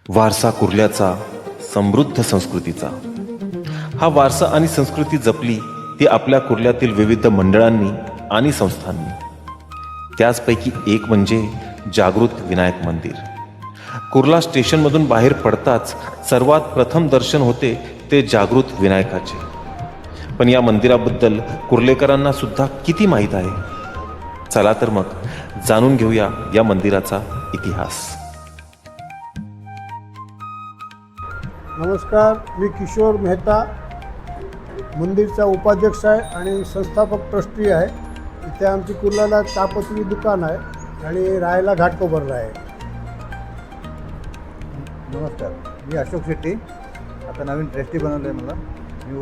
वारसा कुर्ल्याचा, समृद्ध संस्कृतीचा. हा वारसा आणि संस्कृती जपली ती आपल्या कुर्ल्यातील विविध मंडळांनी आणि संस्थांनी. त्याचपैकी एक म्हणजे जागृत विनायक मंदिर. कुर्ला स्टेशनमधून बाहेर पडताच सर्वात प्रथम दर्शन होते ते जागृत विनायकाचे. पण या मंदिराबद्दल कुर्लेकरांना सुद्धा किती माहीत आहे? चला तर मग जाणून घेऊया या मंदिराचा इतिहास. नमस्कार, मी किशोर मेहता, मंदिरचा उपाध्यक्ष आहे आणि संस्थापक ट्रस्टी आहे. इथे आमची कुर्ल्याला चहापत्ती दुकान आहे आणि राहायला घाटकोपरला आहे. नमस्कार, मी अशोक शेट्टी. आता नवीन ट्रस्टी बनवलं आहे मला. मी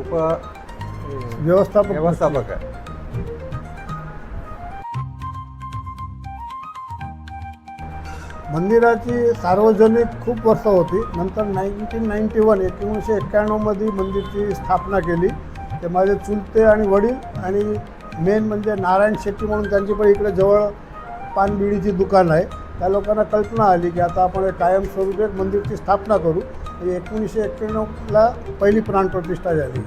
व्यवस्थापक आहे. मंदिराची सार्वजनिक खूप वर्ष होती. नंतर 1991 मध्ये मंदिरची स्थापना केली. ते माझे चुलते आणि वडील आणि मेन म्हणजे नारायण शेट्टी म्हणून त्यांची पण इकडे जवळ पानबिडीची दुकान आहे. त्या लोकांना कल्पना आली की आता आपण कायमस्वरूपी एक मंदिरची स्थापना करू. 1991ला पहिली प्राणप्रतिष्ठा झाली.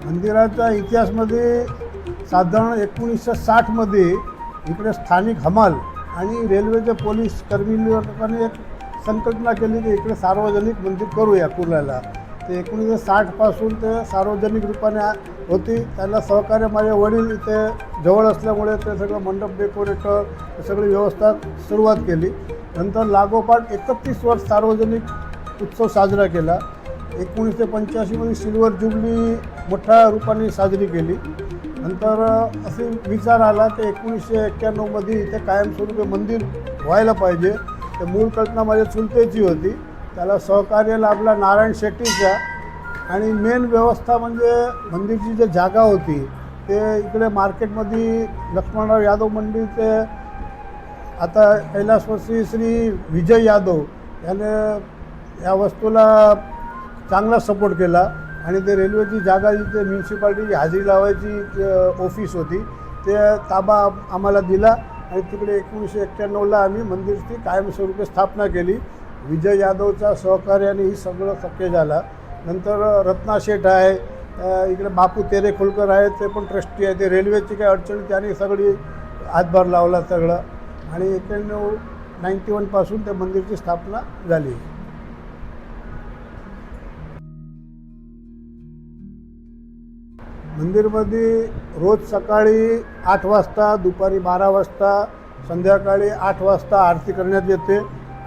मंदिराच्या इतिहासमध्ये साधारण 1960मध्ये इकडे स्थानिक हमाल आणि रेल्वेचे पोलीस कर्मी लोकांनी एक संकल्पना केली की इकडे सार्वजनिक मंदिर करूया कुर्ल्याला. ते 1960पासून ते सार्वजनिक रूपाने होती. त्याला सहकार्य माझे वडील इथे जवळ असल्यामुळे ते सगळं मंडप डेकोरेटर सगळी व्यवस्था सुरुवात केली. नंतर लागोपाठ 31 वर्ष सार्वजनिक उत्सव साजरा केला. 1985मध्ये सिल्वर जुबली मोठ्या रूपाने साजरी केली. नंतर असे विचार आला की 1991मध्ये इथे कायमस्वरूपी मंदिर व्हायला पाहिजे. ते मूळ कल्पना माझ्या चुलतेची होती. त्याला सहकार्य लाभला नारायण शेट्टीचा. आणि मेन व्यवस्था म्हणजे मंदिरची जी जागा होती ते इकडे मार्केटमध्ये लक्ष्मणराव यादव मंदिर ते आता कैलासवासी श्री विजय यादव याने या वस्तूला चांगला सपोर्ट केला. आणि ते रेल्वेची जागा जिथे म्युन्सिपाल्टीची हजेरी लावायची ऑफिस होती ते ताबा आम्हाला दिला आणि तिकडे 1991ला आम्ही मंदिरची कायमस्वरूपी स्थापना केली. विजय यादवच्या सहकार्याने ही सगळं शक्य झालं. नंतर रत्ना शेठ आहे, इकडे बापू तेरेखोलकर आहे, ते पण ट्रस्टी आहे. ते रेल्वेची काही अडचणी त्यांनी सगळी हातभार लावला सगळं. आणि 91पासून त्या मंदिरची स्थापना झाली. मंदिरमध्ये रोज सकाळी 8 वाजता, दुपारी 12 वाजता, संध्याकाळी 8 वाजता आरती करण्यात येते.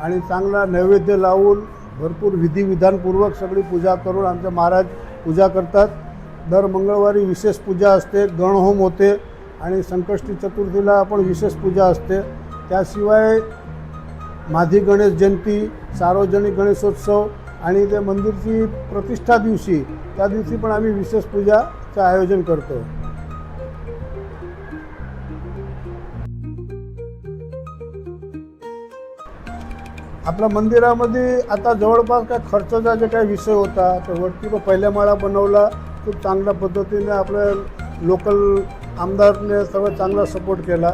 आणि चांगला नैवेद्य लावून भरपूर विधिविधानपूर्वक सगळी पूजा करून आमचे महाराज पूजा करतात. दर मंगळवारी विशेष पूजा असते, गणहोम होते आणि संकष्टी चतुर्थीला आपण विशेष पूजा असते. त्याशिवाय माधी गणेश जयंती, सार्वजनिक गणेशोत्सव आणि ते मंदिरची प्रतिष्ठा दिवशी त्या दिवशी पण आम्ही विशेष पूजाचं आयोजन करतो. आपल्या मंदिरामध्ये आता जवळपास काय खर्चाचा जे काही विषय होता तर वरती तो पहिल्या माळा बनवला. खूप चांगल्या पद्धतीने आपल्या लोकल आमदारने सगळं चांगला सपोर्ट केला.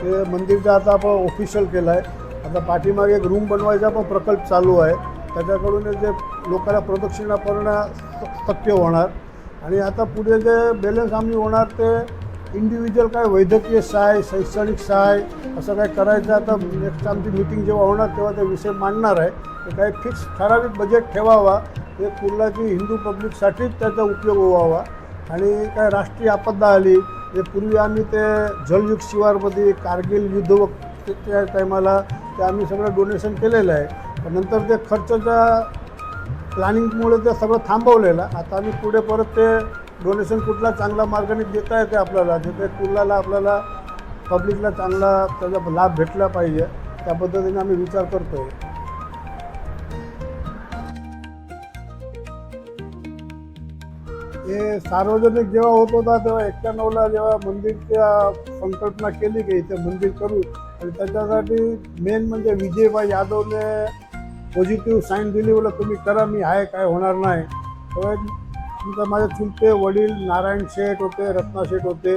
ते मंदिरचा आता आपण ऑफिशियल केला आहे. आता पाठीमागे एक रूम बनवायचा पण प्रकल्प चालू आहे. त्याच्याकडून जे लोकांना प्रदक्षिणा करणं शक्य होणार. आणि आता पुढे जे बॅलन्स आम्ही होणार ते इंडिव्हिज्युअल काय वैद्यकीय सहाय्य, शैक्षणिक सहाय्य असं काय करायचं. आता नेक्स्ट आमची मीटिंग जेव्हा होणार तेव्हा ते विषय मांडणार आहे. ते काही फिक्स ठराविक बजेट ठेवावा. ते कुर्ल्याची हिंदू पब्लिकसाठीच त्याचा उपयोग व्हावा. आणि काय राष्ट्रीय आपदा आली जे पूर्वी आम्ही ते जलयुग शिवारमध्ये कारगिल युद्धच्या टायमाला ते आम्ही सगळं डोनेशन केलेलं आहे. पण नंतर ते खर्चाच्या प्लॅनिंगमुळे ते सगळं थांबवलेलं. आता आम्ही पुढे परत ते डोनेशन कुठला चांगला मार्गाने देता येते आपल्याला, जिथे कुर्ल्याला आपल्याला पब्लिकला चांगला त्याचा लाभ भेटला पाहिजे त्या पद्धतीने आम्ही विचार करतो आहे. हे सार्वजनिक जेव्हा होत होता तेव्हा 91ला जेव्हा मंदिरच्या संकल्पना केली की इथे मंदिर करू आणि त्याच्यासाठी मेन म्हणजे विजयभाई यादवने पॉझिटिव्ह साईन दिली. बोला तुम्ही करा, मी आहे, काय होणार नाही. तेव्हा तुमचा माझे चुलते वडील नारायण शेठ होते, रत्ना शेठ होते.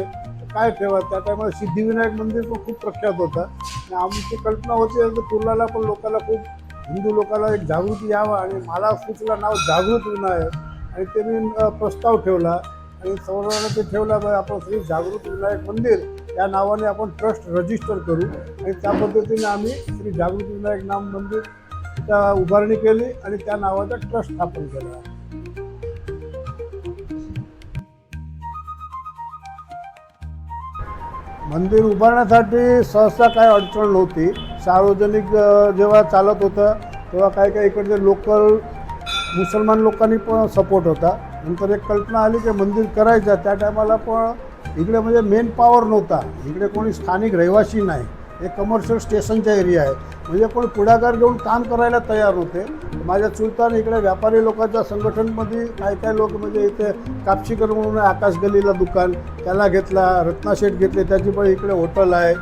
काय ठेवा त्या टायमाला सिद्धिविनायक मंदिर पण खूप प्रख्यात होता. आणि आमची कल्पना होती की कुर्ल्याला पण लोकांना खूप हिंदू लोकांना एक जागृती यावं आणि मला सुचलं नाव जागृत विनायक आणि ते मी प्रस्ताव ठेवला आणि सर्वांना ते ठेवला बा आपण श्री जागृत विनायक मंदिर या नावाने आपण ट्रस्ट रजिस्टर करू आणि त्या पद्धतीने आम्ही श्री जागृत विनायक नाम मंदिर उभारणी केली आणि त्या नावाचा ट्रस्ट स्थापन केला. मंदिर उभारण्यासाठी सहसा काय अडचण नव्हती. सार्वजनिक जेव्हा चालत होतं तेव्हा काही इकडचे लोकल मुसलमान लोकांनी पण सपोर्ट होता. नंतर एक कल्पना आली की मंदिर करायचं. त्या टायमाला पण इकडे म्हणजे मेन पॉवर नव्हता. इकडे कोणी स्थानिक रहिवासी नाही. हे कमर्शियल स्टेशनचा एरिया आहे. म्हणजे कोणी पुढाकार घेऊन काम करायला तयार होते. माझ्या चुलताने इकडे व्यापारी लोकांच्या संघटनेमध्ये काही लोक म्हणजे इथे कापशीकर म्हणून आकाश गलीला दुकान त्याला घेतला, रत्ना शेठ घेतले, त्याची पण इकडे हॉटेल आहे,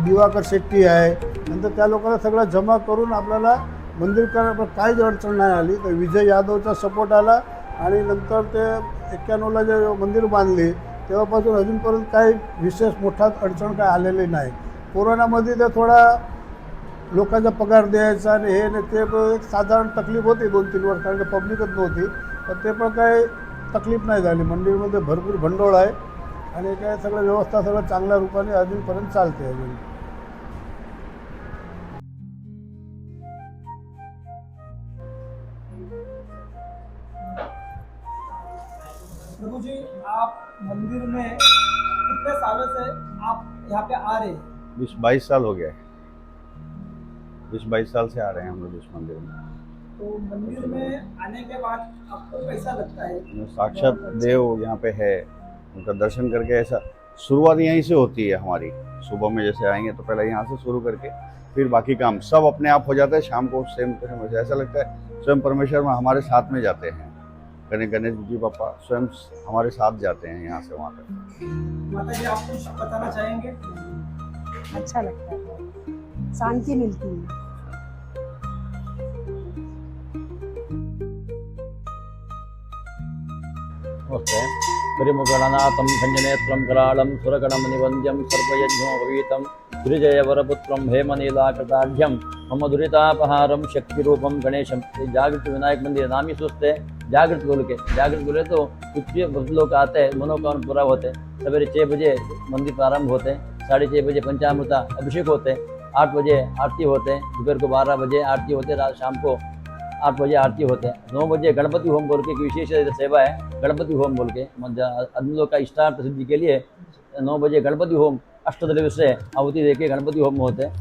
दिवाकर शेट्टी आहे. नंतर त्या लोकांना सगळं जमा करून आपल्याला मंदिर करायला काहीच अडचण नाही आली. तर विजय यादवचा सपोर्ट आला आणि नंतर ते 91ला जे मंदिर बांधले तेव्हापासून अजूनपर्यंत काही विशेष मोठा अडचण काय आलेली नाही. कोरोनामध्ये तर थोडा लोकांचा पगार द्यायचा आणि हे नाही ते एक साधारण तकलीफ होती 2-3 वर्ष कारण की पब्लिकच नव्हती. तर ते पण काही तकलीफ नाही झाली. मंदिरमध्ये भरपूर भंडोळ आहे आणि काय सगळं व्यवस्था सगळं चांगल्या रूपाने अजूनपर्यंत चालते. अजून प्रभु जी, आप मंदिर में कितने सालों से आप यहाँ पे आ रहे हैं? 20-22 साल हो गया है. 20-22 साल से आ रहे हैं हम लोग इस मंदिर में. तो मंदिर में आने के बाद आपको कैसा लगता है? साक्षात देव यहाँ पे है, उनका दर्शन करके ऐसा शुरुआत यहीं से होती है हमारी. सुबह में जैसे आएंगे तो पहले यहाँ से शुरू करके फिर बाकी काम सब अपने आप हो जाता है. शाम को सेम ऐसा लगता है स्वयं परमेश्वर में हमारे साथ में जाते हैं. गणेश जी पापा स्वयं हमारे साथ जाते हैं यहाँ से वहाँ तक. माता जी, आप कुछ बताना चाहेंगे? अच्छा लगता है, शांति मिलती है. नमस्ते. करिमुगणनाथं भञ्जनेत्रं कराळं सुरगणमनिवन्द्यं सर्वयज्ञोपवीतं गिरिजयवरपुत्रं हेमनीलाकृताढ्यं मम दुरितापहारं शक्तिरूपं गणेशं. जागृत विनायक मंदिर नाम ही सोचते जागृत बोल के. जागृत बोले तो कुछ लोग आते हैं, मनोकामना पूरा होते. सवेरे 6 बजे मंदिर प्रारंभ होते, 6:30 बजे पंचामृता अभिषेक होते, 8 बजे आरती होते, दोपहर को 12 बजे आरती होते, रात शाम को 8 बजे आरती होते हैं. 9 बजे गणपति होम बोल के एक विशेष सेवा है गणपति होम बोल के. आदमी लोग का इष्टार्थ सिद्धि के लिए 9 बजे गणपति होम अष्टद्रव्य से आहुति देके गणपति होम होते हैं.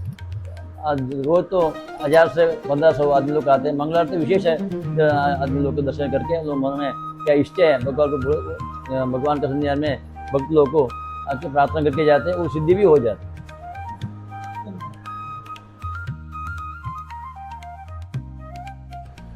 रोज तो 1000 से 1500 आदमी लोग आते हैं. मंगलवार विशेष है, आदमी लोग के दर्शन करके लोग मन में क्या इष्ट है भगवान के सन्निधान में भक्त लोग को आके प्रार्थना करके जाते हैं, वो सिद्धि भी हो जाती है.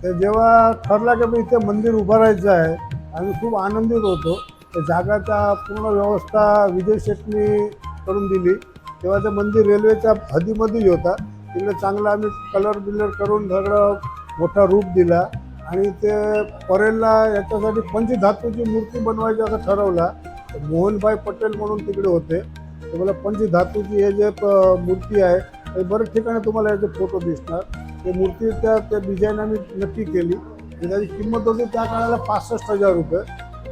तर जेव्हा ठरला की बा इथे मंदिर उभारायचं आहे आम्ही खूप आनंदित होतो. त्या जागाचा पूर्ण व्यवस्था विजय शेट्टी करून दिली. तेव्हा ते मंदिर रेल्वेच्या हद्दीमध्येच होता. तिकडे चांगला आम्ही कलर करून सगळं मोठा रूप दिला आणि ते परेलला याच्यासाठी पंचधातूची मूर्ती बनवायची असं ठरवला. मोहनभाई पटेल म्हणून तिकडे होते. ते मला पंचधातूची हे जे मूर्ती आहे ते बरेच ठिकाणी तुम्हाला याचे फोटो दिसणार. ते मूर्ती त्या डिझाईन आम्ही नक्की केली. त्याची किंमत होती त्या काळाला 65,000 रुपये.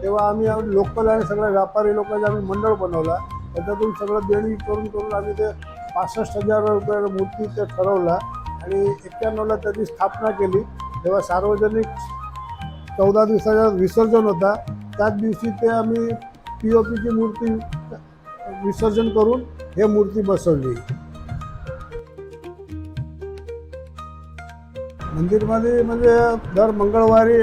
तेव्हा आम्ही लोकल आणि सगळ्या व्यापारी लोकांचा आम्ही मंडळ बनवला. त्याच्यातून सगळं देणी करून आम्ही ते 65,000 रुपये मूर्ती ते ठरवला आणि 91ला त्याची स्थापना केली. तेव्हा सार्वजनिक 14 दिवसाचा विसर्जन होता. त्याच दिवशी ते आम्ही POPची मूर्ती विसर्जन करून हे मूर्ती बसवली. मंदिरमध्ये म्हणजे दर मंगळवारी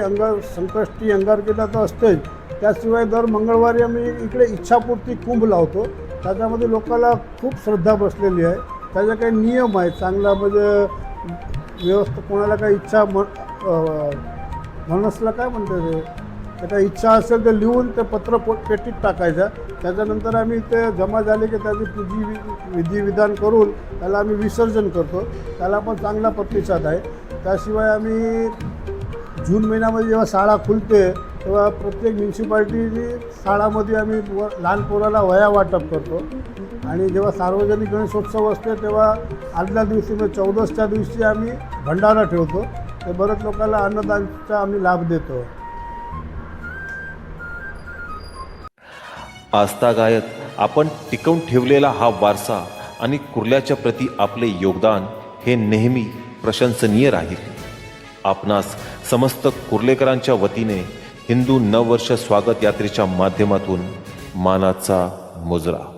संकष्टी अंगारकीला तर असतेच. त्याशिवाय दर मंगळवारी आम्ही इकडे इच्छापूर्ती कुंभ लावतो. त्याच्यामध्ये लोकांना खूप श्रद्धा बसलेली आहे. त्याचा काही नियम आहे चांगला म्हणजे व्यवस्था. कोणाला काही इच्छा मनसला काय म्हणते ते काही इच्छा असेल तर लिहून ते पत्र पेटीत टाकायचं. त्याच्यानंतर आम्ही ते जमा झाले की त्याची विधिविधान करून त्याला आम्ही विसर्जन करतो. त्याला पण चांगला प्रतिसाद आहे. त्याशिवाय आम्ही जून महिन्यामध्ये जेव्हा शाळा खुलते तेव्हा प्रत्येक म्युन्सिपाल्टीची शाळामध्ये आम्ही लहान पोराला वह्या वाटप करतो आणि जेव्हा सार्वजनिक गणेशोत्सव असते तेव्हा आदल्या दिवशी म्हणजे 14च्या दिवशी आम्ही भंडारा ठेवतो. ते बरेच लोकांना अन्नदानचा आम्ही लाभ देतो. आस्थागायत आपण टिकवून ठेवलेला हा वारसा आणि कुर्ल्याच्या प्रती आपले योगदान हे नेहमी प्रशंसनीय राहील. आपणास समस्त कुर्लेकरांच्या वतीने हिंदू नववर्ष स्वागत यात्रेच्या माध्यमातून मानाचा मुजरा.